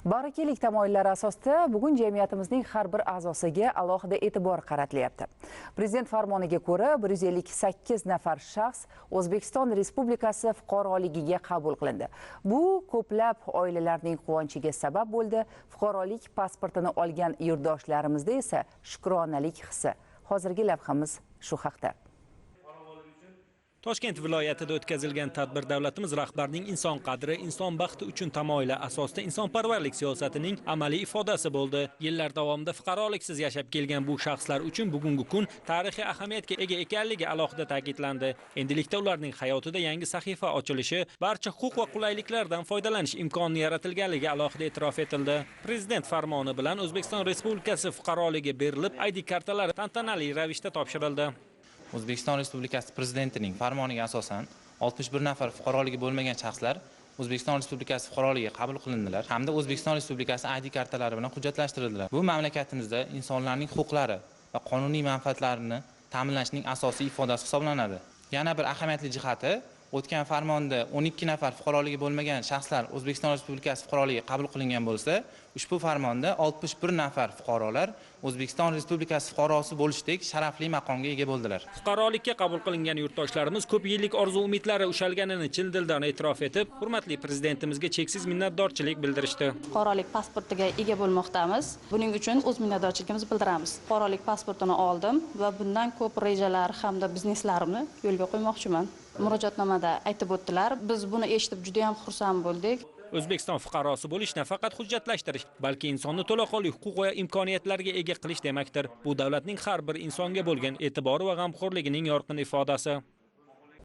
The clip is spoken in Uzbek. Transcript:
Barakalik tamoyillari asosida bugun jamiyatimizning har bir a'zosiga alohida e'tibor qaratilyapti. Prezident farmoniga ko'ra 158 nafar shaxs O'zbekiston Respublikasi fuqaroligiga qabul qilindi. Bu ko'plab oilalarning quvonchiga sabab bo'ldi. Fuqarolik pasportini olgan yurtdoshlarimizda esa shukronalik hissi. Hozirgi lavhamiz shu haqda. Toshkent viloyatida o'tkazilgan tadbir davlatimiz rahbarining inson qadri, inson baxti uchun tamoyili asosida insonparvarlik siyosatining amaliy ifodasi bo'ldi. Yillar davomida fuqaroliksiz yashab kelgan bu shaxslar uchun bugungi kun tarixiy ahamiyatga ega ekanligi alohida ta'kidlandi. Endilikda ularning hayotida yangi sahifa ochilishi, barcha huquq va qulayliklardan foydalanish imkoni yaratilganligi alohida e'tirof etildi. Prezident farmoni bilan O'zbekiston Respublikasi fuqaroligi berilib, ID kartalari tantanali ravishda topshirildi. O'zbekiston Respublikasi Prezidentining farmoniga asosan 61 nafar fuqaroligi bo'lmagan shaxslar O'zbekiston Respublikasi fuqaroligiga qabul qilindilar hamda O'zbekiston Respublikasi ID kartalari bilan hujjatlashtirildilar. Bu mamlakatimizda insonlarning huquqlari va qonuniy manfaatlarini ta'minlashning asosiy ifodasi hisoblanadi. Yana bir ahamiyatli jihati, o'tgan farmonda 12 nafar fuqaroligi bo'lmagan shaxslar O'zbekiston Respublikasi fuqaroligiga qabul qilingan bo'lsa, ushbu farmonda 61 nafar fuqarolar O'zbekiston Respublikasi fuqarosi bo'lishdek sharafli maqomga ega bo'ldilar. Fuqarolikka qabul qilingan yurtdoshlarimiz ko'p yillik orzu-umidlari ushalganini chin dildan e'tirof etib, hurmatli prezidentimizga cheksiz minnatdorchilik bildirishdi. Fuqarolik pasportiga ega bo'lmoqdamiz. Buning uchun o'z minnatdorchiligimizni bildiramiz. Fuqarolik pasportini oldim va bundan ko'p rejalar hamda bizneslarimni yo'lga qo'ymoqchiman. Murojaatnomada aytib o'tdilar. Biz buni eshitib juda ham xursand bo'ldik. O'zbekiston fuqarosi bo'lish nafaqat hujjatlashtirish, balki insonni to'laqonli huquq va imkoniyatlarga ega qilish demakdir. Bu davlatning har bir insonga bo'lgan e'tibori va g'amxo'rligining yorqin ifodasi.